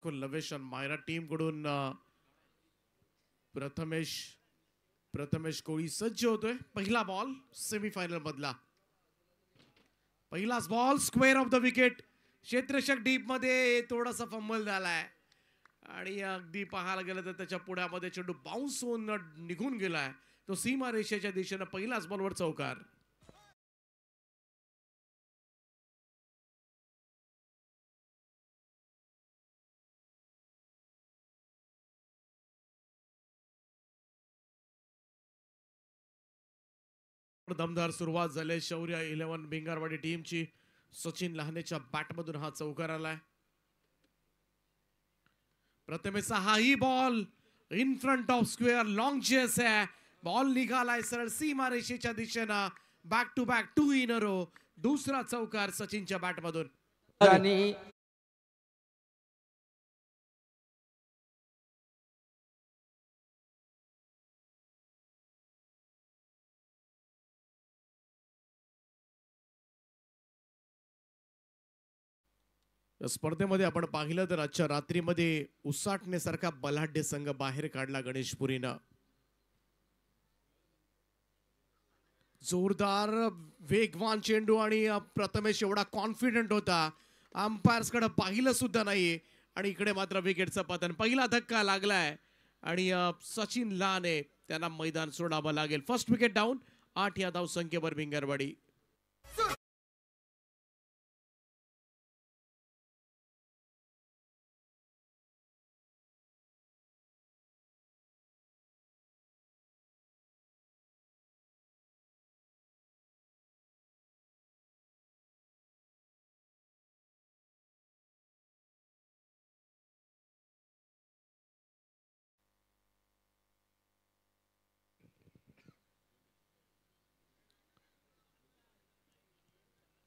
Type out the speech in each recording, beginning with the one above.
लवेश आणि मायरा टीम कडून प्रथमेश प्रथमेश कोळी सज्ज होतोय. पहिला बॉल सेमीफायनल मधला. पहिलाच ball square off the wicket. क्षेत्ररक्षक डीप मध्ये थोडासा फंबल झालाय आणि अगदी पाहायला गेलं तर त्याच्या पुढ्यामध्ये चेंडू बाउन्स होऊन निघून गेलाय. तो सीमा रेषेच्या दिशेनं पहिलाच बॉलवर चौकार. दमदार सुरुवात झाली शौर्य 11 भिंगारवाडी टीमची. सचिन लहानेच्या बॅटमधून हा चौकार आलाय. प्रथमेचा हाही ball in front of square long chase आहे. बॉल निघालाय सरळ सीमा रेषेच्या दिशेनं. Back to back 2 in a row. दुसरा चौकार सचिनच्या बॅटमधून. स्पर्धेमध्ये आपण पाहिलं तर आजच्या रात्रीमध्ये उसाटण्यासारखा बलाढ्य संघ बाहेर काढला गणेशपुरीनं. जोरदार वेगवान चेंडू आणि प्रथमेश एवढा कॉन्फिडंट होता. अंपायर्स कडे पाहिलं सुद्धा नाही आणि इकडे मात्र विकेटचं पतन. पहिला धक्का लागलाय आणि सचिन लहाने त्यांना मैदान सोडावं लागेल. First wicket down. 8 या धाव संख्येवर भिंगरवाडी.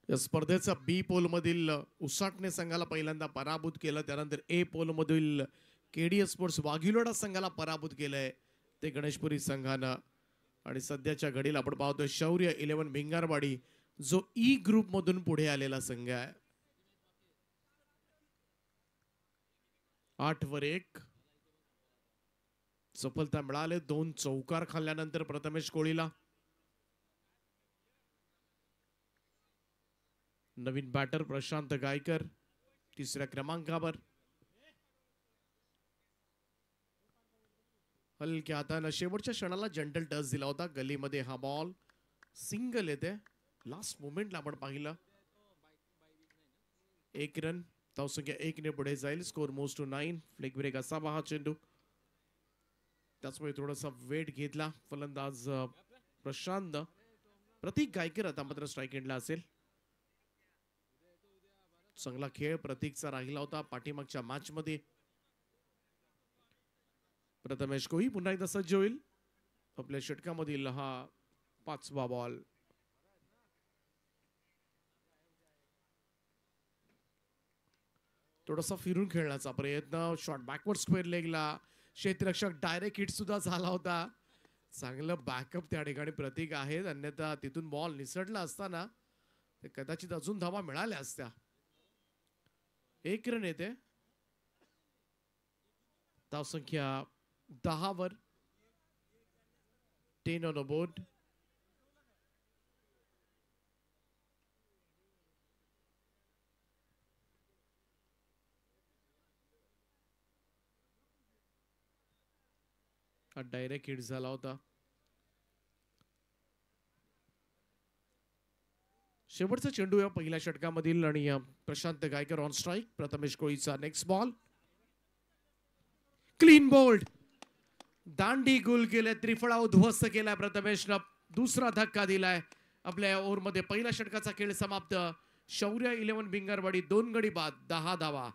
या स्पर्धेचा बी पोल मधील उसाटणे संघाला पहिल्यांदा पराभूत केलं. त्यानंतर ए पोल मधील केडीएस स्पोर्ट्स वाघिलोडा संघाला पराभूत केलंय ते गणेशपुरी संघानं. आणि सध्याच्या घडीला आपण पाहतोय शौर्य 11 भिंगारवाडी जो ई ग्रुप मधून पुढे आलेला संघ आहे. 8 वर 1 सफलता मिळाले. 2 चौकार खाल्ल्यानंतर प्रथमेश कोळीला. नवीन बॅटर प्रशांत गायकर तिसऱ्या क्रमांकावर. हलक्या हातानं शेवटच्या क्षणाला जंटल टच दिला होता. गलीमध्ये हा बॉल सिंगल येते. लास्ट मोमेंटला आपण पाहिलं. 1 रन. धावसंख्या 1 ने पुढे जाईल. Score moves to 9. Flick break असावा हा चेंडू. त्याचमुळे थोडासा वेट घेतला फलंदाज प्रशांत. प्रतीक गायकर आता मात्र स्ट्राईक एंडला असेल. चांगला खेळ प्रतीकचा राहिला होता पाठीमागच्या मॅच मध्ये. प्रथमेश कोळी पुन्हा एकदा सज्ज होईल. आपल्या षटकामधील हा 5वा बॉल. थोडासा फिरून खेळण्याचा प्रयत्न. शॉट बॅकवर्ड स्क्वेअर लेगला. क्षेत्ररक्षक डायरेक्ट हिट सुद्धा झाला होता. चांगलं बॅकअप त्या ठिकाणी प्रतीक आहेत. अन्यथा तिथून बॉल निसटला असताना कदाचित अजून धावा मिळाल्या असत्या. 1 रन येते. धावसंख्या 10 वर. 10 ऑन अ बोर्ड. हा डायरेक्ट हिट झाला होता. शेवटचा चेंडू या पहिल्या षटकामधील आणि प्रशांत गायकर ऑन स्ट्राईक. प्रथमेश कोळीचा नेक्स्ट बॉल. Clean bowled. दांडी गुल केले. त्रिफळा उद्ध्वस्त केलाय प्रथमेशनं. दुसरा धक्का दिलाय. आपल्या ओव्हरमध्ये पहिल्या षटकाचा खेळ समाप्त. शौर्य 11 भिंगारवाडी 2 गडी बाद 10 धावा.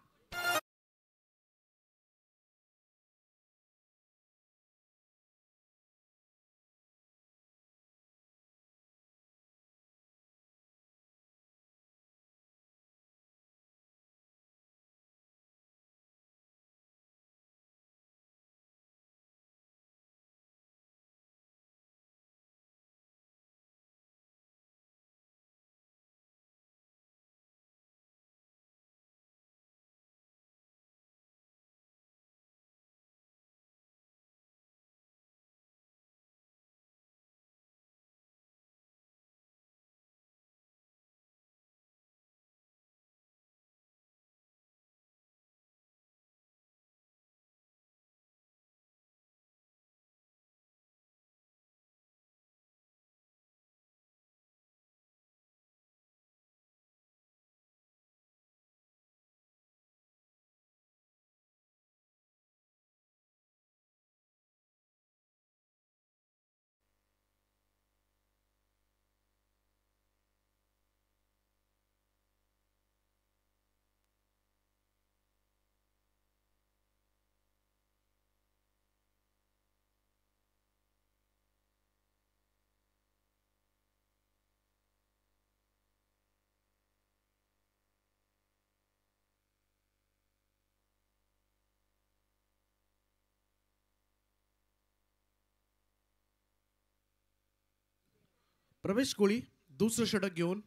प्रवेश कोळी दुसरं षटक घेऊन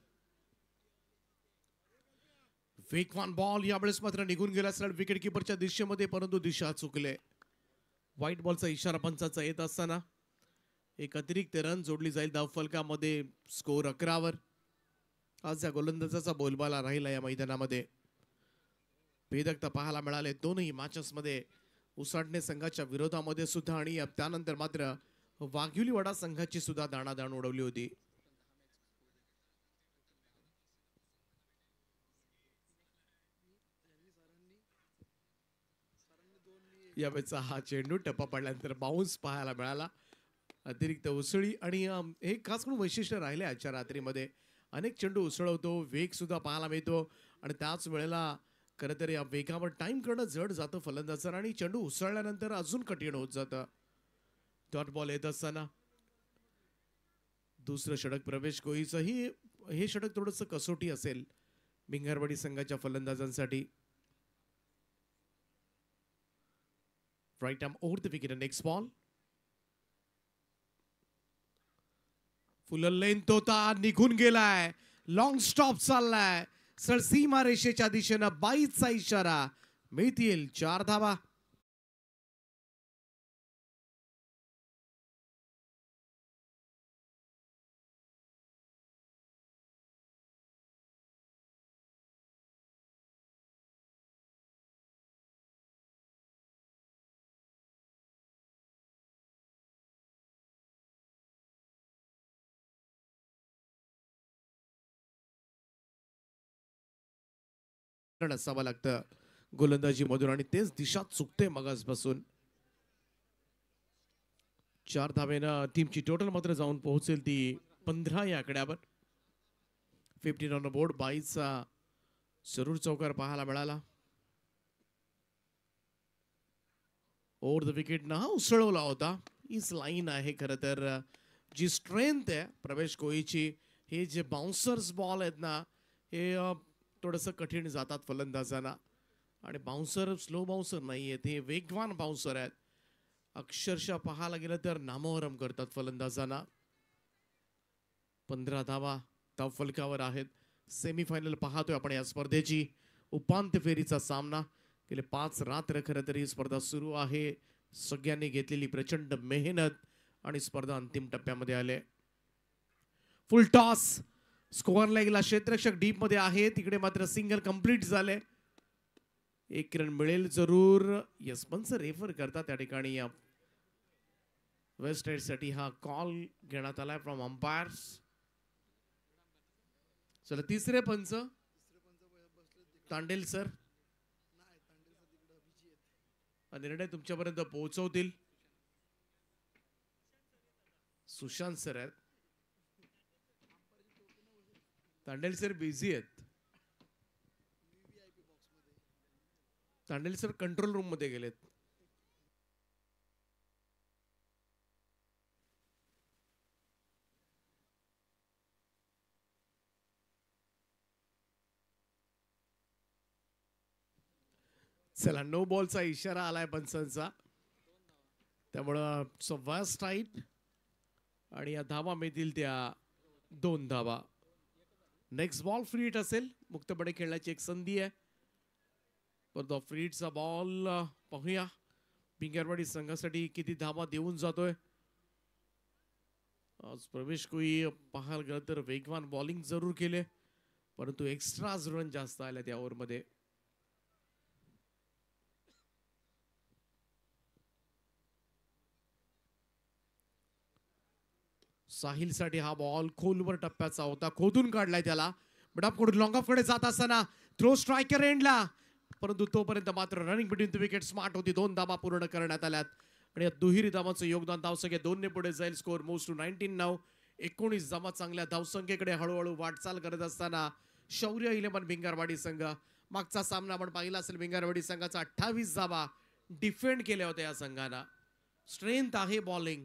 वेगवान बॉल यावेळेस मात्र निघून गेला विकेट किपरच्या दिशेमध्ये, परंतु दिशा चुकले. व्हाईट बॉलचा इशारा पंचाचा येत असताना एक अतिरिक्त रन जोडली जाईल धावफलकामध्ये. स्कोर 11 वर. आज या गोलंदाजाचा बोलबाला राहिला या मैदानामध्ये. भेदकता पाहायला मिळाले दोनही मॅचेस मध्ये, उसाटणे संघाच्या विरोधामध्ये सुद्धा आणि त्यानंतर मात्र वाघिवलीवाडा संघाची सुद्धा दाणादाण उडवली होती. यावेळेचा हा चेंडू टप्पा पडल्यानंतर बाउन्स पाहायला मिळाला. अतिरिक्त उसळी आणि हे खास करून वैशिष्ट्य राहिले आजच्या रात्रीमध्ये. अनेक चेंडू उसळवतो, वेग सुद्धा पाहायला मिळतो आणि त्याच वेळेला खरं तर या वेगावर टाइम करणं जड जातं फलंदाजांना आणि चेंडू उसळल्यानंतर अजून कठीण होत जातं. डॉट बॉल येत असताना दुसरं षटक प्रवेश कोळीचंही. हे षटक थोडंसं कसोटी असेल भिंगारवाडी संघाच्या फलंदाजांसाठी. Right arm over the wicket. Next ball full length होता, निघून गेलाय. लॉंग स्टॉप चाललाय. सर सीमा रेषेच्या दिशेनं 22चा इशारा. मिळतील 4 धावा. असावं लागतं गोलंदाजी मधून आणि तेच दिशा चुकते मगासपासून. 4 धावेनं टीमची टोटल मात्र जाऊन पोहोचेल ती 15 या आकड्यावर. 15 ऑन बोर्ड. 22चा जरूर चौकार पाहायला मिळाला. ओव्हर द विकेट ना उसळवला होता. हीच लाईन आहे खरं तर जी स्ट्रेंथ आहे प्रवेश कोळीची. हे जे बाउन्सर्स बॉल आहेत ना, हे थोडंसं कठीण जातात फलंदाजांना. आणि बाउन्सर स्लो बाउन्सर नाही आहेत, हे वेगवान बाउन्सर आहेत. अक्षरशः पाहायला गेलं तर नामोहरम करतात फलंदाजांना. 15 धावा धावफलकावर आहेत. सेमीफायनल पाहतोय आपण या स्पर्धेची. उपांत्य फेरीचा सामना. गेले 5 रात्र खरं तर ही स्पर्धा सुरू आहे. सगळ्यांनी घेतलेली प्रचंड मेहनत आणि स्पर्धा अंतिम टप्प्यामध्ये आले. फुल टॉस. स्कोअर लाईनला क्षेत्ररक्षक डीप मध्ये आहे. तिकडे मात्र सिंगल कंप्लीट झाले. 1 रन मिळेल जरूर. यस पण सर रेफर करतात त्या ठिकाणी. वेस्ट साठी हा कॉल घेण्यात आलाय फ्रॉम अंपायर्स. चला तिसरे पंच तांडेल सर निर्णय तुमच्यापर्यंत पोहोचवतील. सुशांत सर आहेत. तांडेल सर बिझी आहेत. तांडेल सर कंट्रोल रूम मध्ये गेलेत. चला नो बॉलचा इशारा आलाय पंचांचा. त्यामुळं सव्वास टाईट आणि या धावा मिळतील त्या 2 धावा. नेक्स्ट बॉल फ्री हिट असेल. मुक्तपणे खेळण्याची एक संधी आहे. परंतु फ्री हिटचा बॉल पाहूया भिंगारवाडी संघासाठी किती धावा देऊन जातोय. आज प्रवेश कोळी पाहायला गेलं तर वेगवान बॉलिंग जरूर केले, परंतु एक्स्ट्रा रन जास्त आले त्या ओव्हरमध्ये. साहिल साठी हा बॉल खोलवर टप्प्याचा होता. खोदून काढलाय त्याला. बडापकडून लॉंग ऑफ कडे जात असताना थ्रो स्ट्रायकर एंडला, परंतु तोपर्यंत मात्र running between the wicket smart होती. 2 धावा पूर्ण करण्यात आल्यात आणि या दुहेरी धावांचं योगदान धावसंख्या 2 ने पुढे जाईल. स्कोर मूव्स टू 19 नाव. 19 धावा चांगल्या धावसंख्येकडे हळूहळू वाटचाल करत असताना शौर्य 11 भिंगारवाडी संघ. मागचा सामना आपण पाहिला असेल भिंगारवाडी संघाचा 28 धावा डिफेंड केल्या होत्या या संघाला. स्ट्रेंथ आहे बॉलिंग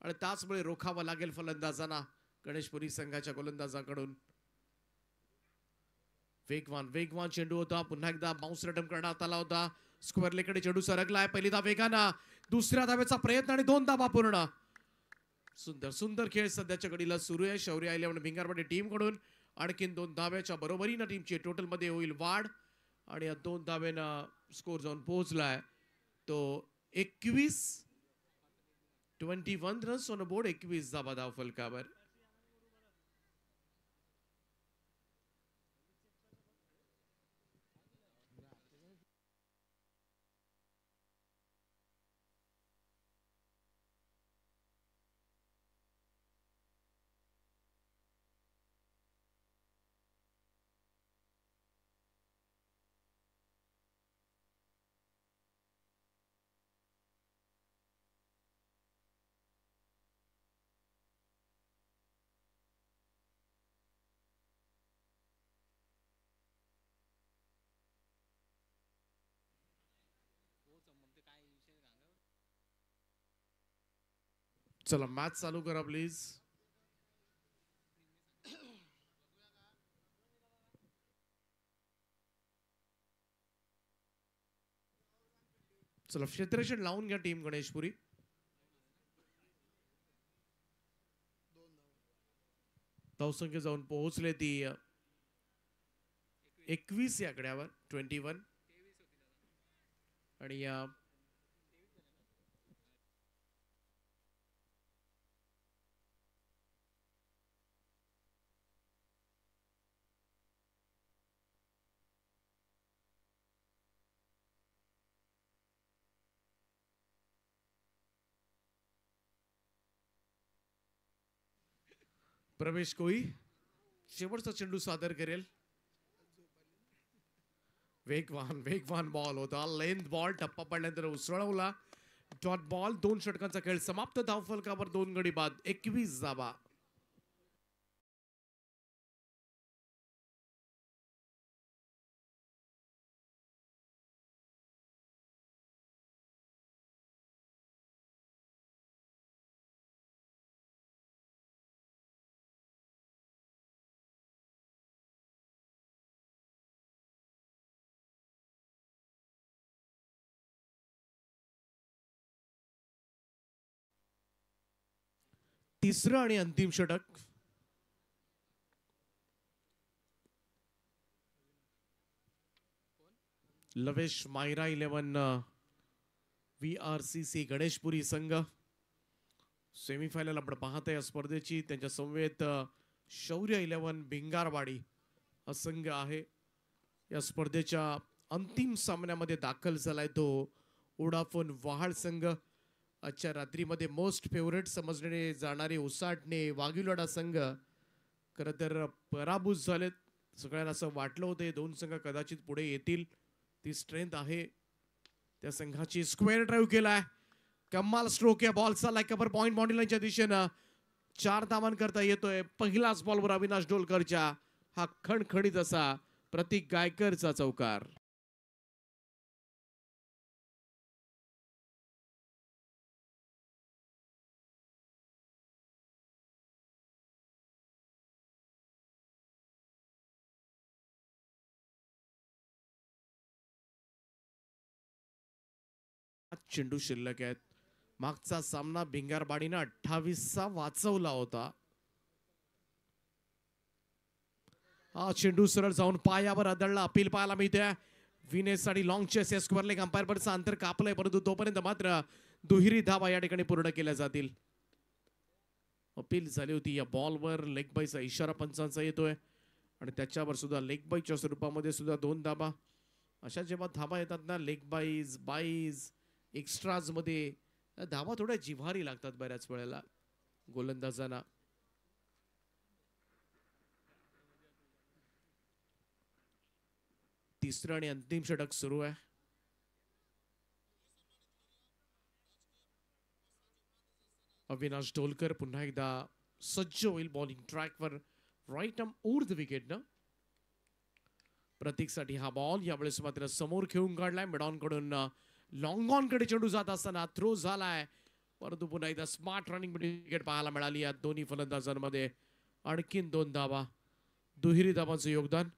आणि त्याचमुळे रोखावं लागेल फलंदाजांना गणेशपुरी संघाच्या गोलंदाजाकडून. वेगवान चेंडू होता. पुन्हा एकदा बाउन्स रिटर्न करण्यात आला होता. स्क्वेअर लेकडे चेंडू सरकलाय. पहिली धाव वेगानं. दुसऱ्या धावेचा प्रयत्न आणि 2 धावा पूर्ण. सुंदर सुंदर खेळ सध्याच्या घडीला सुरू आहे. शौर्य इलेव्हन भिंगारवाडी टीम कडून आणखीन 2 धाव्याच्या बरोबरीनं टीमची टोटल मध्ये होईल वाढ आणि या 2 धाव्यानं स्कोर जाऊन पोहोचलाय तो 21 रन्स ऑन बोर्ड. 21 धावा धाव फलकावर. चला मॅच चालू करा प्लीज. चला क्षेत्ररक्षण लावून घ्या टीम गणेशपुरी. धावसंख्या जाऊन पोहोचले ती 21 या आकड्यावर. 21 आणि या प्रवेश कोळी शेवटचा चेंडू सादर करेल. वेगवान बॉल होता. लेंथ बॉल टप्पा पडल्यानंतर उसळवला. Dot ball. 2 षटकांचा खेळ समाप्त. धावफलकावर 2 गडी बाद. 21 धावा. तिसरं आणि अंतिम षटक. लवेश मायरा 11 VRCC गणेशपुरी संघ सेमीफायनल आपण पाहत या स्पर्धेची. त्यांच्या समवेत शौर्य 11 भिंगारवाडी हा संघ आहे. या स्पर्धेच्या अंतिम सामन्यामध्ये दाखल झालाय तो वोडाफोन वहाड संघ. आजच्या रात्रीमध्ये मोस्ट फेवरेट समजणे जाणारे उसाटणे वाघिलोडा संघ खरं तर पराभूत झालेत. सगळ्यांना असं वाटलं होतं 2 संघ कदाचित पुढे येतील. ती स्ट्रेंथ आहे त्या संघाची. स्क्वेअर ड्राईव्ह केलाय. कमाल स्ट्रोक या बॉलचा. लाईक अपर पॉइंट बाउंड्री लाईनच्या दिशेनं 4 धावांकरता करता येतोय. पहिलाच बॉलवर अविनाश डोलकरच्या हा खणखणीत असा प्रतीक गायकरचा चौकार. चेंडू शिल्लक आहेत. मागचा सामना भिंगारवाडीनं 28 वाचवला होता. हा चेंडू सरळ जाऊन पायावर आदळला. अपील पाहायला मिळते. विनेसाठी लॉंग चेस या स्क्वेअर लेग अंपायर पर्यंत अंतर कापलंय परंतु तोपर्यंत मात्र दुहेरी धावा या ठिकाणी पूर्ण केल्या जातील. अपील झाली होती या बॉलवर. लेग बायचा इशारा पंचांचा येतोय आणि त्याच्यावर सुद्धा लेग बायच्या स्वरूपामध्ये सुद्धा 2 धावा. अशा जेव्हा धावा येतात ना लेग बाईज एक्स्ट्राज मध्ये धावा थोड्या जिव्हारी लागतात बऱ्याच वेळेला गोलंदाजांना. तिसरं आणि अंतिम षटक सुरू आहे. अविनाश डोलकर पुन्हा एकदा सज्ज होईल बॉलिंग ट्रॅकवर. राईट आर्म ऊर्ध विकेट ना. प्रतीकसाठी हा बॉल यावेळेस मात्र समोर खेळून काढलाय. मिडॉन कडून लॉंग ऑन कडे चेंडू जात असताना थ्रो झालाय परंतु पुन्हा एकदा स्मार्ट रनिंग विकेट पाहायला मिळाली या दोन्ही फलंदाजांमध्ये. आणखीन 2 धावा. दुहेरी धावांचं योगदान.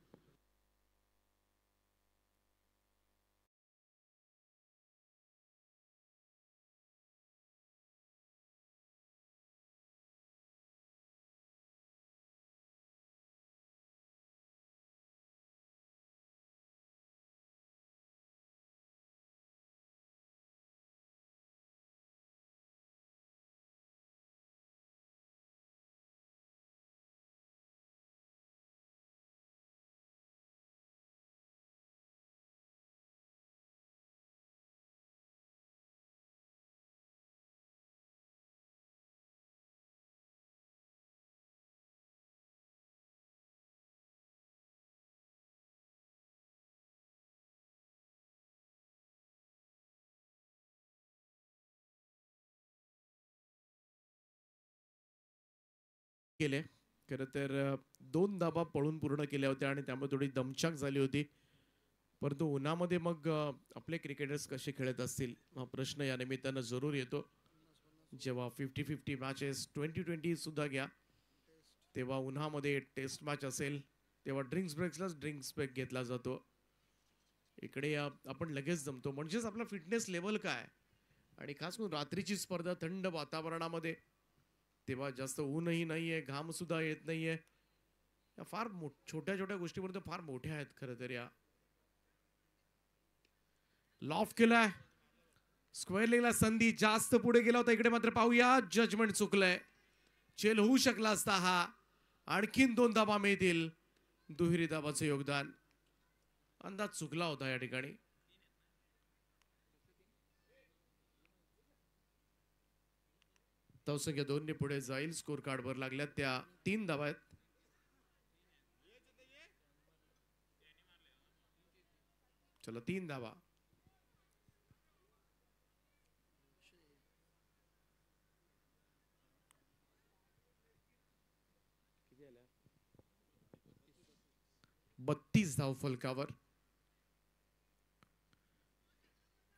केले. खरं तर 2 धाबा पळून पूर्ण केल्या होत्या आणि त्यामुळे थोडी दमछाक झाली होती. परंतु उन्हामध्ये मग आपले क्रिकेटर्स कसे खेळत असतील हा प्रश्न या निमित्तानं जरूर येतो. जेव्हा 50-50 मॅचेस 20-20 सुद्धा घ्या, तेव्हा उन्हामध्ये टेस्ट मॅच असेल, तेव्हा ड्रिंक्स ब्रेक घेतला जातो. इकडे आपण लगेच जमतो. म्हणजेच आपला फिटनेस लेवल काय आणि खास करून रात्रीची स्पर्धा थंड वातावरणामध्ये, तेव्हा जास्त ऊनही नाहीये, घाम सुद्धा येत नाहीये. या फार छोट्या छोट्या गोष्टीपर्यंत फार मोठ्या आहेत खरं तर या. लॉफ केलाय, स्क्वेअर लेगला संधी, जास्त पुढे गेला होता. इकडे मात्र पाहूया, जजमेंट चुकलंय. चेल होऊ शकला असता हा. आणखीन 2 धाबा मिळतील. दुहेरी धाबाचं योगदान. अंदाज चुकला होता या ठिकाणी. धावसंख्या 2 ने पुढे जाईल. स्कोर कार्डवर लागल्यात त्या 3 धाबा आहेत. चला 3 धाबा. बत्तीस धाव फलकावर.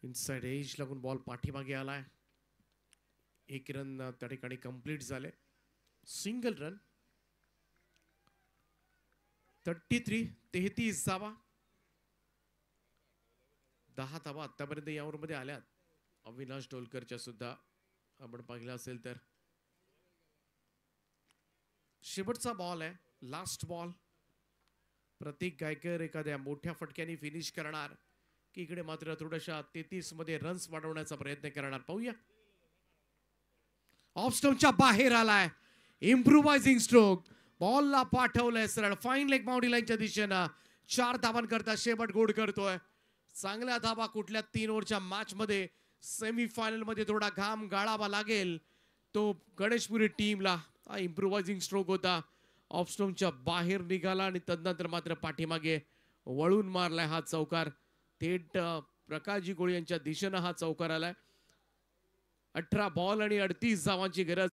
इनसाइड एज लागून बॉल पाठीमागे आलाय. 1 रन त्या ठिकाणी कंप्लीट झाले. Single run. 33 धावा. 10 धावा आतापर्यंत या ओव्हरमध्ये आल्यात. अविनाश डोलकरच्या सुद्धा आपण पाहिलं असेल तर. शेवटचा बॉल आहे, लास्ट बॉल. प्रतीक गायकर एखाद्या मोठ्या फटक्याने फिनिश करणार की इकडे मात्र थोड्याशा 33 मध्ये रन्स वाढवण्याचा प्रयत्न करणार, पाहूया. ऑफ स्टंपच्या बाहेर आलाय. इम्प्रुव्हायझिंग स्ट्रोक. बॉलला पाठवलंय सरळ फाईन लेग बाउंड्री लाईनच्या दिशेनं. 4 धावांकरता शेवट गोड करतोय. चांगल्या धावा कुठल्या 3 ओव्हरच्या मॅच मध्ये सेमीफायनल मध्ये थोडा घाम गाळावा लागेल तो गणेशपुरी टीमला. हा इम्प्रुव्हायझिंग स्ट्रोक होता. ऑफ स्टंपच्या बाहेर निघाला आणि तदनंतर मात्र पाठीमागे वळून मारलाय हा चौकार. थेट प्रकाशजी गोळे यांच्या दिशेनं हा चौकार आलाय. 18 बॉल आणि 38 धावांची गरज.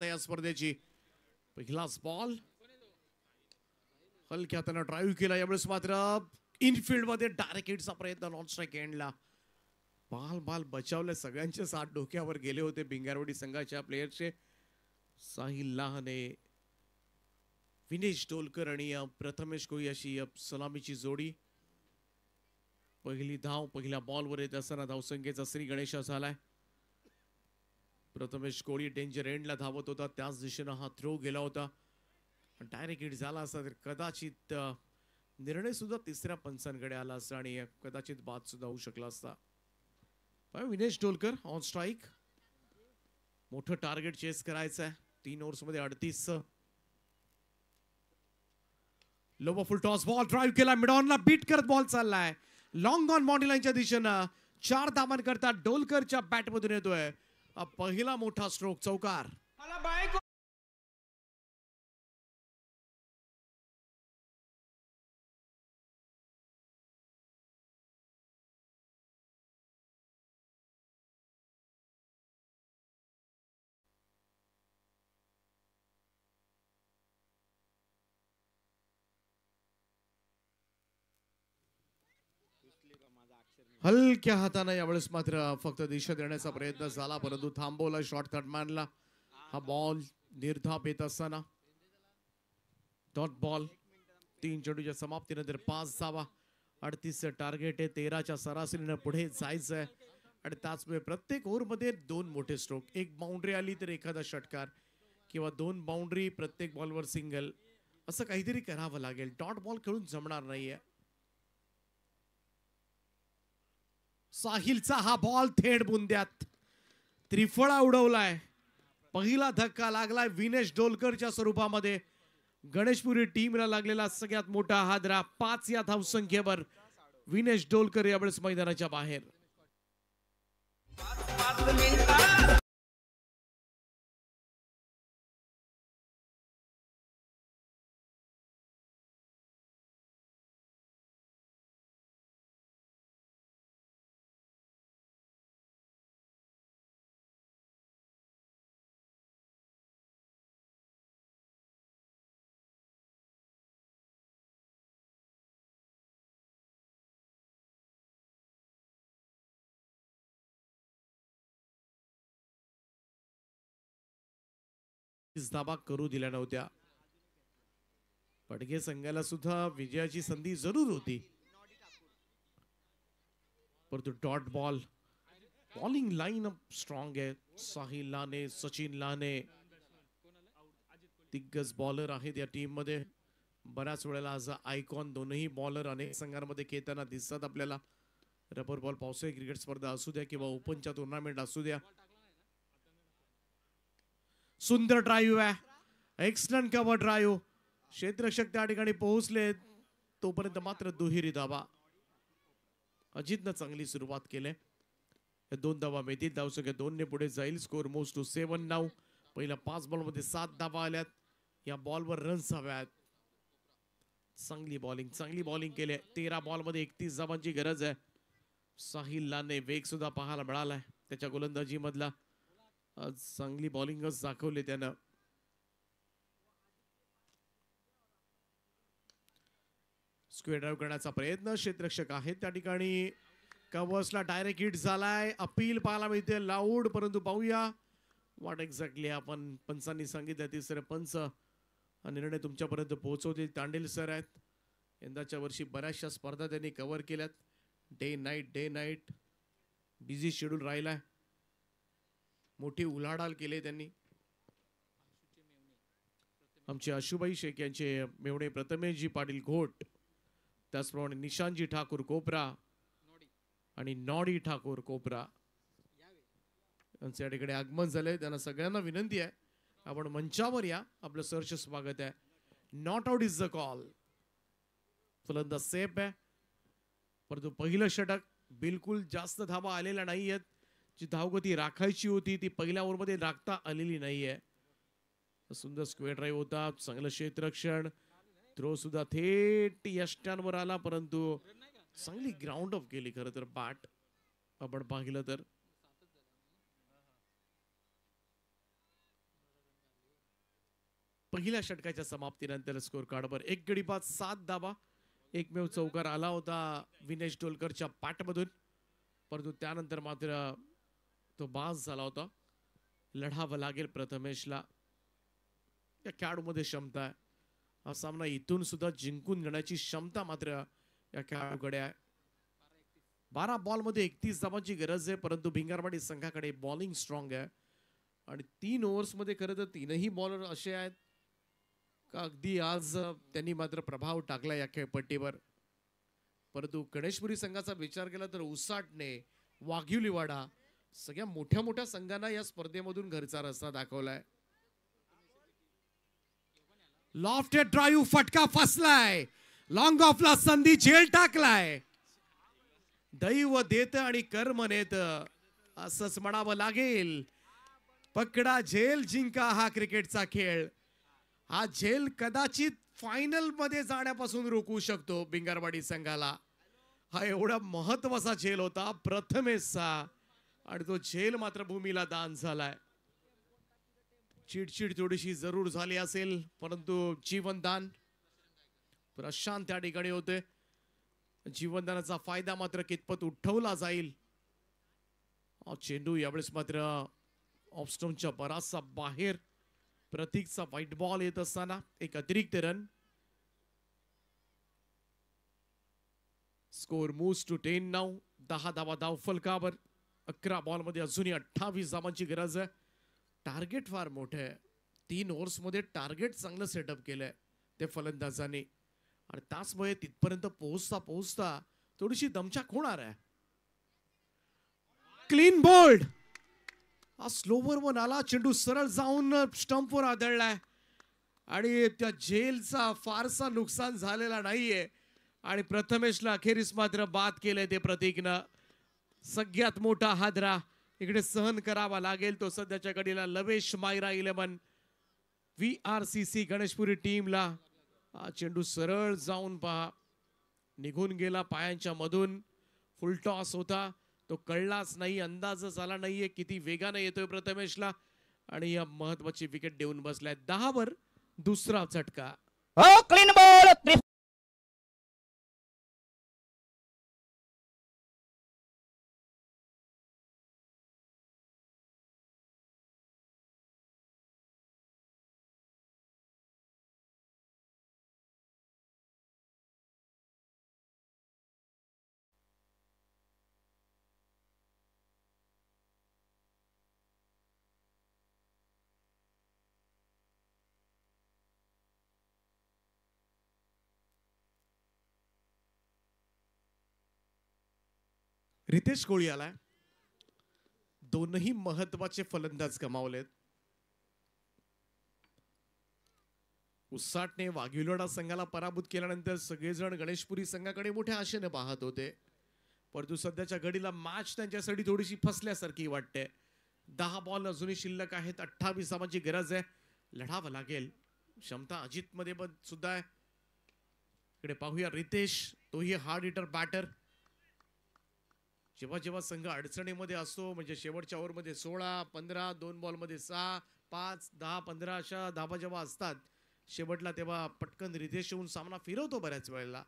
या स्पर्धेची पहिलाच बॉल हलक्या हाताने ड्राईव्ह केला. यावेळेस मात्र इनफिल्ड मध्ये डायरेक्ट हिटचा प्रयत्न नॉन स्ट्राईक एंडला. बाल बाल बचावले. सगळ्यांचे साथ डोक्यावर गेले होते भिंगारवाडी संघाच्या प्लेयरचे. साहिल लहाने, विनेश डोलकर आणि प्रथमेश कोळी अशी सलामीची जोडी. पहिली धाव पहिल्या बॉलवर येत असताना धावसंख्येचा श्री गणेशा झालाय. प्रथमेश कोळी डेंजर एंडला धावत होता, त्याच दिशेनं हा थ्रो गेला होता. डायरेक्ट हिट झाला असता तर कदाचित निर्णय सुद्धा तिसऱ्या पंचांकडे आला असता आणि कदाचित बाद सुद्धा होऊ शकला असता. Vinesh Dolkar on strike. मोठं टार्गेट चेस करायचं आहे. 3 ओव्हर्स मध्ये 38. लो फुल टॉस बॉल ड्राईव्ह केला. मिड ऑनला बीट करत बॉल चाललाय. लॉंग ऑन बाउंड्री लाईनच्या दिशेनं 4 धावांकरता डोलकरच्या बॅट मधून येतोय पहिला मोठा स्ट्रोक. चौकार. हलक्या हाताने यावेळेस मात्र फक्त दिशा देण्याचा प्रयत्न झाला, परंतु थांबवला. शॉर्ट थर्डमॅनला हा बॉल निर्धाप येत असताना डॉट बॉल. 3 चेंडूच्या समाप्तीनंतर 5 धावा. 38 टार्गेट आहे. 13च्या सरासरीनं पुढे जायचं आहे आणि त्याचमुळे प्रत्येक ओव्हरमध्ये 2 मोठे स्ट्रोक. 1 बाउंड्री आली तर एखादा षटकार किंवा 2 बाउंड्री प्रत्येक बॉलवर सिंगल, असं काहीतरी करावं लागेल. डॉट बॉल खेळून जमणार नाहीये. साहिलचा हा बॉल थेट बुंद्यात. त्रिफळा उडवलाय. पहिला धक्का लागलाय विनेश डोलकरच्या स्वरूपामध्ये. गणेशपुरी टीमला लागलेला सगळ्यात मोठा हादरा. 5 या धावसंख्येवर विनेश डोलकर यावेळेस मैदानाच्या बाहेर. धाबा करू दिल्या नव्हत्या. पडगे संघाला सुद्धा विजयाची संधी जरूर होती, परंतु dot ball. Bowling line up strong आहे. साहिल लाने, सचिन लाने दिग्गज बॉलर आहेत या टीम मध्ये. बऱ्याच वेळेला आज आयकॉन दोनही बॉलर अनेक संघांमध्ये खेळताना दिसतात आपल्याला. रबर बॉल पावसाळी क्रिकेट स्पर्धा असू द्या किंवा ओपनच्या टुर्नामेंट असू द्या. सुंदर ड्राईव्ह आहे. Excellent cover drive. क्षेत्ररक्षक त्या ठिकाणी पोहोचले, तोपर्यंत मात्र दुहेरी धावा. अजितनं चांगली सुरुवात केली. 2 धावा मिळतील. धावसंख्या 2 ने पुढे जाईल. Score moves to 7 now. पहिल्या 5 बॉलमध्ये 7 धावा आल्यात. या बॉलवर रन्स हव्यात. चांगली बॉलिंग केली. 13 बॉलमध्ये 31 धावांची गरज आहे. साहिल लाने वेग सुद्धा पाहायला मिळालाय त्याच्या गोलंदाजी मधला. आज चांगली बॉलिंगच दाखवली त्यानं. स्क्वेअर ड्राईव्ह करण्याचा प्रयत्न. क्षेत्ररक्षक आहेत त्या ठिकाणी. कव्हर्सला डायरेक्ट हिट झालाय. अपील पाहायला मिळते लाऊड, परंतु पाहूया व्हॉट एक्झॅक्टली आपण पंचांनी सांगितलं. तिसरे पंच हा निर्णय तुमच्यापर्यंत पोहोचवतील. तांडेल सर आहेत. यंदाच्या वर्षी बऱ्याचशा स्पर्धा त्यांनी कव्हर केल्यात. डे नाईट बिझी शेड्यूल राहिलाय. मोठी उलाढाल केली त्यांनी. आमचे आशुबाई शेख यांचे मेवणे प्रथमेशजी पाटील घोट, त्याचप्रमाणे निशांतजी ठाकूर कोपरा आणि नॉडी ठाकूर कोपरा यांचे या ठिकाणी आगमन झाले. त्यांना सगळ्यांना विनंती आहे आपण मंचावर या. आपलं सहर्ष स्वागत आहे. Not out is the call. फलंदाज सेफ आहे, परंतु पहिलं षटक बिलकुल जास्त धावा आलेल्या नाहीयेत. जी धावगती राखायची होती ती पहिल्या ओव्हरमध्ये राखता आलेली नाहीये. सुंदर स्क्वेअर ड्राईव्ह होता. चांगलं क्षेत्ररक्षण. थ्रो सुद्धा थेट यष्ट्यांवर आला, परंतु चांगली ग्राउंड ऑफ केली खरं तर बॅट आपण पाहिलं तर. पहिल्या षटकाच्या समाप्तीनंतर स्कोर कार्डवर 1 गडी बाद 7 धावा. एकमेव चौकार आला होता विनेश डोलकरच्या पाठमधून, परंतु त्यानंतर मात्र तो बाज झाला होता. लढावं लागेल प्रथमेशला. या खेळाडूमध्ये क्षमता आहे. हा सामना इथून सुद्धा जिंकून घेण्याची क्षमता मात्र या खेळाडूकडे आहे. 12 बॉलमध्ये 31 धावांची गरज आहे, परंतु भिंगारवाडी संघाकडे बॉलिंग स्ट्रॉंग आहे. आणि 3 ओव्हर्समध्ये खरं तर 3ही बॉलर असे आहेत का अगदी आज त्यांनी मात्र प्रभाव टाकला या खेळपट्टीवर. परंतु गणेशपुरी संघाचा विचार केला तर उसाटणे, वाघिवलीवाडा सगळ्या मोठ्या मोठ्या संघांना या स्पर्धेमधून घरचा रस्ता दाखवलाय. लॉफ्टेड ड्राईव्ह फटका फसलाय. लॉंग ऑफला संधी झेल टाकलाय. दैव देत आणि कर्म नेत असंच म्हणावं लागेल. पकडा झेल जिंका हा क्रिकेटचा खेळ. हा झेल कदाचित फायनल मध्ये जाण्यापासून रोखू शकतो भिंगारवाडी संघाला. हा एवढा महत्वाचा झेल होता प्रथमेशचा आणि तो झेल मात्र भूमीला दान झालाय. चिडचिड थोडीशी जरूर झाली असेल, परंतु जीवनदान प्रशांत त्या ठिकाणी होते. जीवनदानाचा फायदा मात्र कितपत उठवला जाईल. चेंडू यावेळेस मात्र ऑफस्टोनच्या बराचसा बाहेर. प्रतीकचा व्हाईट बॉल येत असताना एक अतिरिक्त run. Score moves to 10 now. 10 धावा धाव फलकावर. 11 बॉलमध्ये अजूनही 28 धावांची गरज आहे. टार्गेट फार मोठे आहे. 3 ओव्हर्समध्ये टार्गेट चांगलं सेटअप केलंय ते फलंदाजांनी आणि त्याचमुळे तिथपर्यंत पोहोचता पोहोचता थोडीशी दमछाक होणार आहे. Clean bowled. हा स्लोवर वन आला. चेंडू सरळ जाऊन स्टंपवर आदळलाय आणि त्या झेलचा फारसा नुकसान झालेला नाहीये आणि प्रथमेशला अखेरीस मात्र बाद केलंय ते प्रतीकनं. सगळ्यात मोठा हादरा इकडे सहन करावा लागेल तो सध्याच्या घडीला लवेश मायरा 11 VRCC गणेशपुरी टीमला. हा चेंडू सरळ जाऊन पहा निघून गेला पायांच्या मधून. फुल टॉस होता, तो कळलाच नाही, अंदाजच आला नाहीये किती वेगाने येतोय प्रथमेशला आणि या महत्वाची विकेट देऊन बसलाय. 10 वर दुसरा झटका. Clean ball. रितेश कोळी आलाय. दोनही महत्वाचे फलंदाज गमावलेत. उसाटने वाघिवलोडा संघाला पराभूत केल्यानंतर सगळेजण गणेशपुरी संघाकडे मोठ्या आशेने पाहत होते, परंतु सध्याच्या घडीला मॅच त्यांच्यासाठी थोडीशी फसल्यासारखी वाटते. 10 बॉल अजूनही शिल्लक आहेत. 28 धावांची गरज आहे. लढावं लागेल. क्षमता अजित मध्ये सुद्धा आहे. इकडे पाहूया रितेश, तोही हार्ड हिटर बॅटर. जेव्हा जेव्हा संघ अडचणीमध्ये असतो, म्हणजे शेवटच्या ओव्हरमध्ये 16, 15, 2 बॉलमध्ये 6, 5, 10, 15 अशा धावा जेव्हा असतात शेवटला, तेव्हा पटकन रितेश येऊन सामना फिरवतो बऱ्याच वेळेला.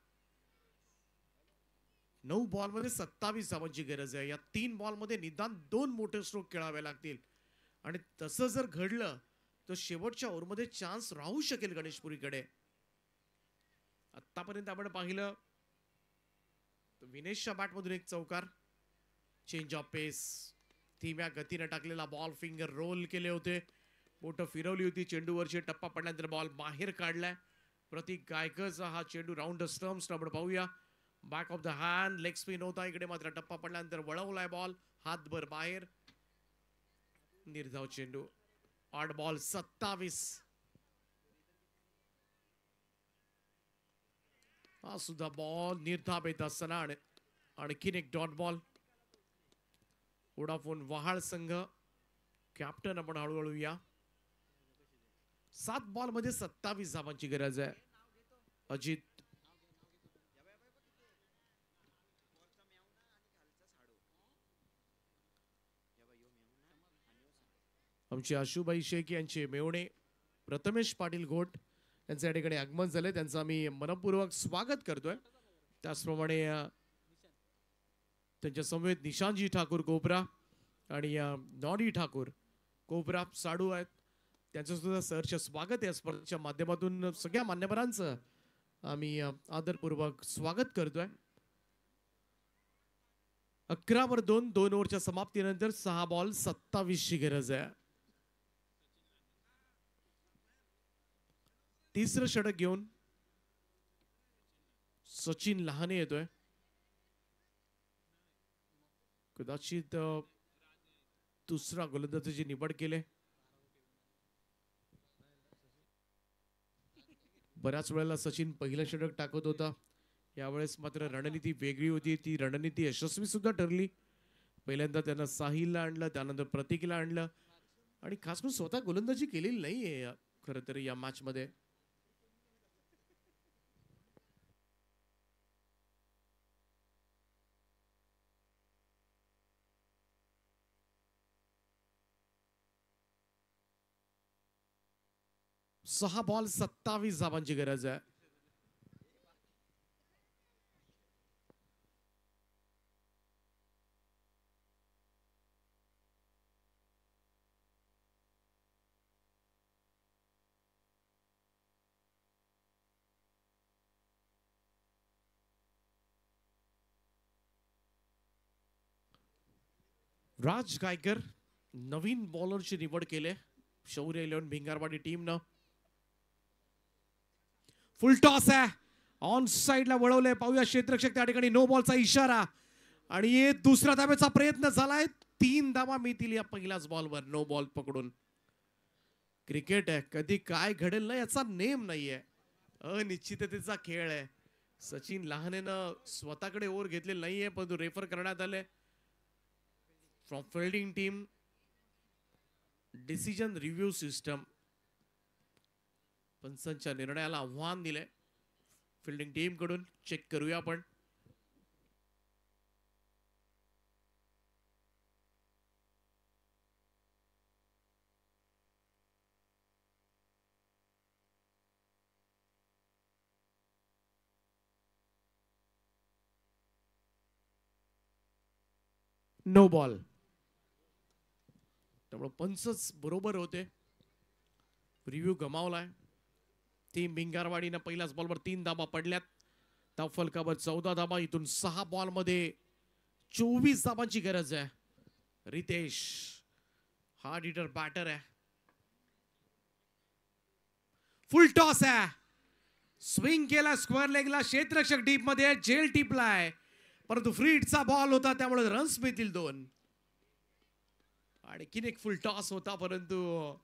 9 बॉलमध्ये 27 धावांची गरज आहे. या 3 बॉलमध्ये निदान 2 मोठे स्ट्रोक खेळावे लागतील आणि तसं जर घडलं तर शेवटच्या ओव्हरमध्ये चान्स राहू शकेल गणेशपुरीकडे. आतापर्यंत आपण पाहिलं विनेशच्या बॅटमधून एक चौकार, चेंज ऑफ पेस, धीम्या गतीने टाकलेला बॉल, फिंगर रोल केले होते, बोट फिरवली होती, चेंडूवरची टप्पा पडल्यानंतर बॉल बाहेर काढलाय. प्रतीक गायकरचा हा चेंडू राऊंड द स्टंप्स. आपण पाहूया back of the hand, leg spin होता. इकडे मात्र टप्पा पडल्यानंतर वळवलाय बॉल हातभर बाहेर. निर्धाव चेंडू. 8 बॉल 27. हा सुद्धा बॉल निर्धाव येत असताना आणखीन एक डॉट बॉल. वोडाफोन वहाळ संघ कॅप्टन आपण हळूहळू या. 7 बॉल मध्ये 27 धावांची गरज आहे. अजित आमचे आशुबाई शेख यांचे मेवणे प्रथमेश पाटील घोट यांचं या ठिकाणी आगमन झालंय, त्यांचं आम्ही मनपूर्वक स्वागत करतोय. त्याचप्रमाणे त्यांच्या समवेत निशांतजी ठाकूर कोपरा आणि नॉडी ठाकूर कोपरा साडू आहेत, त्यांचं सुद्धा सहर्ष स्वागत आहे. या स्पर्धेच्या माध्यमातून सगळ्या मान्यवरांचं आम्ही आदरपूर्वक स्वागत करतोय. 11-2 2 ओव्हरच्या समाप्तीनंतर 6 बॉल 27 ची गरज आहे. तिसरं षटक घेऊन सचिन लहाने येतोय. कदाचित दुसरा गोलंदाजाची निवड केले. बऱ्याच वेळेला सचिन पहिलं षटक टाकत होता, यावेळेस मात्र रणनीती वेगळी होती. ती रणनीती यशस्वी सुद्धा ठरली. पहिल्यांदा त्यांना साहिलला आणलं, त्यानंतर प्रतीकला आणलं आणि खास करून स्वतः गोलंदाजी केलेली नाहीये खरं तर या मॅच मध्ये. सहा बॉल 27 धावांची गरज आहे. राज गायकर नवीन बॉलरची निवड केले शौर्य 11 भिंगारवाडी टीमनं. फुल टॉस आहे, ऑन साइडला वळवलंय. पाहूया क्षेत्ररक्षक त्या ठिकाणी नो बॉलचा इशारा आणि दुसऱ्या धाब्याचा प्रयत्न झालाय. 3 धावा मिळतील या पहिल्याच बॉलवर नो बॉल पकडून. क्रिकेट आहे, कधी काय घडेल ना याचा नेम नाहीये, अनिश्चिततेचा खेळ आहे. सचिन लहानेनं स्वतःकडे ओव्हर घेतलेली नाहीये, परंतु रेफर करण्यात आले from fielding team. Decision review system पंचांच्या निर्णयाला आव्हान दिले फिल्डिंग टीम कडून. चेक करूया आपण. नो बॉल, त्यामुळे पंचच बरोबर होते. रिव्ह्यू गमावलाय. टीम भिंगारवाडीनं पहिल्याच बॉलवर 3 धाबा पडल्यात. धाव फलकावर 14 धाबा. इथून 6 बॉल मध्ये 24 धाबांची गरज आहे. रितेश हार्ड हिटर बॅटर आहे. फुल टॉस आहे, स्विंग केला स्क्वेअर लेगला. क्षेत्ररक्षक डीप मध्ये जेल टिपलाय, परंतु फ्री हिटचा बॉल होता, त्यामुळे रन्स मिळतील 2. आणखीन एक फुल टॉस होता, परंतु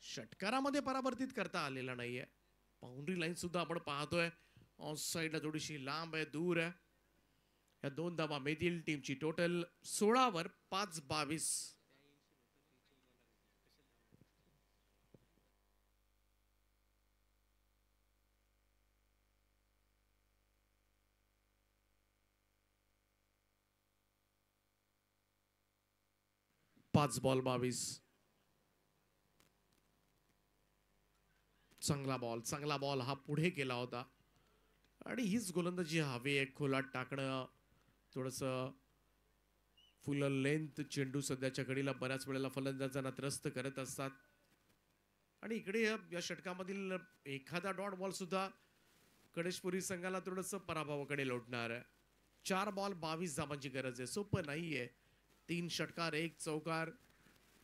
षटकारामध्ये परावर्तित करता आलेला नाहीये. बाउंड्री लाईन सुद्धा आपण पाहतोय ऑन साइडला थोडीशी लांब आहे, दूर आहे. या 2 धावा मिळतील. टीमची टोटल 16 वर 5-22. पाच बॉल 22. चांगला बॉल हा पुढे केला होता आणि हीच गोलंदाजी हवी आहे. खोलात टाकणं, थोडस फुल लेंथ चेंडू सध्याच्या घडीला बऱ्याच वेळेला फलंदाजांना त्रस्त करत असतात. आणि इकडे या षटकामधील एखादा डॉट बॉल सुद्धा गणेशपुरी संघाला थोडस पराभवाकडे लोटणार आहे. 4 बॉल 22 धावांची गरज आहे. सोपं नाहीये. 3 षटकार 1 चौकार.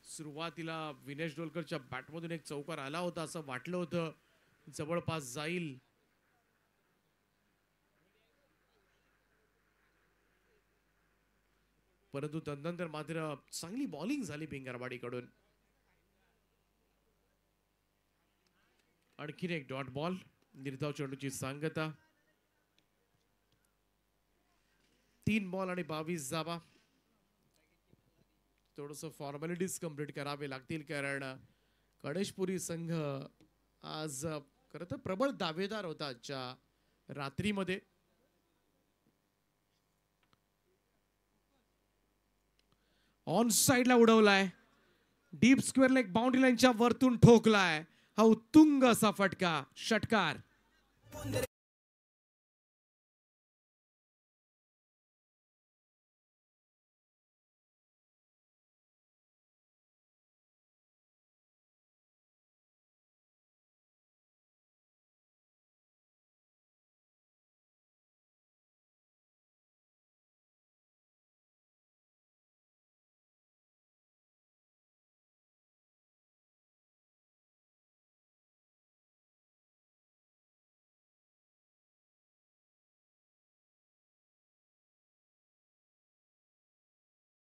सुरुवातीला विनेश डोलकरच्या बॅटमधून एक चौकार आला होता असं वाटलं होतं, जवळपास जाईल. परंतु तदनंतर मात्र चांगली बॉलिंग झाली भिंगारवाडीकडून. आणखीन एक डॉट बॉल. निर्धाव चेंडूची सांगता. 3 बॉल आणि 22 धावा. थोडस फॉर्मॅलिटीज कंप्लीट करावे लागतील, कारण गणेशपुरी संघ आज खरं तर प्रबळ दावेदार होता आजच्या रात्रीमध्ये. ऑन साइडला उडवलाय, डीप स्क्वेअर लेग बाउंड्री लाईनच्या वरतून ठोकलाय. उत्तुंग असा फटका, षटकार.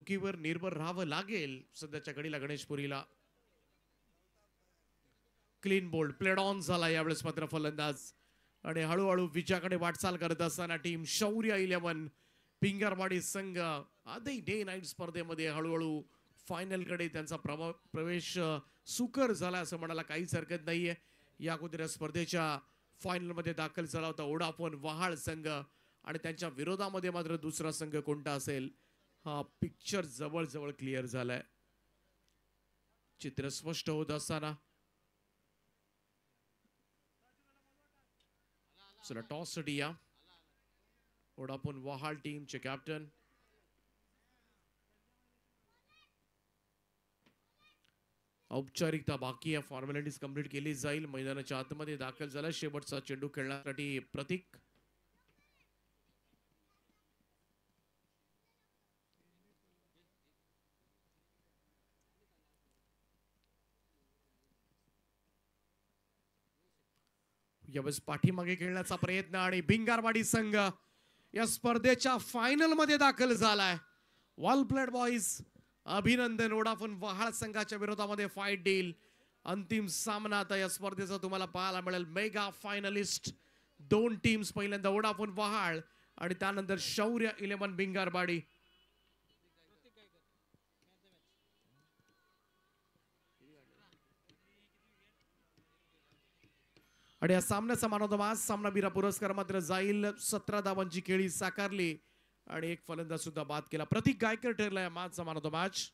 चुकीवर निर्भर राहावं लागेल सध्याच्या घडीला गणेशपुरीला. क्लीन बोल्ड प्लेड ऑन झाला यावेळेस मात्र फलंदाज आणि हळूहळू विजयाकडे वाटचाल करत असताना टीम शौर्य 11 पिंगारवाडी संघ आधी डे नाईट स्पर्धेमध्ये हळूहळू फायनल कडे त्यांचा प्रवेश सुकर झाला असं म्हणायला काहीच हरकत नाहीये. या अगोदर स्पर्धेच्या फायनल मध्ये दाखल झाला होता वोडाफोन वहाळ संघ आणि त्यांच्या विरोधामध्ये मात्र दुसरा संघ कोणता असेल हा पिक्चर जवळ क्लिअर झालाय. चित्र स्पष्ट होत असताना चला टॉस साठी या. वोडाफोन वहाळ टीमचे कॅप्टन औपचारिकता बाकी आहे, फॉर्मॅलिटीज कंप्लीट केली जाईल. मैदानाच्या आतमध्ये दाखल झाला शेवटचा चेंडू खेळण्यासाठी प्रतीक. यावेळेस पाठीमागे खेळण्याचा प्रयत्न आणि भिंगारवाडी संघ या स्पर्धेच्या फायनल मध्ये दाखल झालाय. वॉल प्लेड बॉईज अभिनंदन. वोडाफोन वहाळ संघाच्या विरोधामध्ये फाईट डील. अंतिम सामना आता या स्पर्धेचा तुम्हाला पाहायला मिळेल. मेगा फायनलिस्ट दोन टीम्स, पहिल्यांदा वोडाफोन वहाळ आणि त्यानंतर शौर्य 11 भिंगारवाडी. आणि या सामन्याचा मान ऑफ द मॅच सामनावीरा पुरस्कार मात्र जाईल. 17 धावांची खेळी साकारली आणि एक फलंदाज सुद्धा बाद केला. प्रतीक गायकर ठरला या मॅचचा मान ऑफ द मॅच.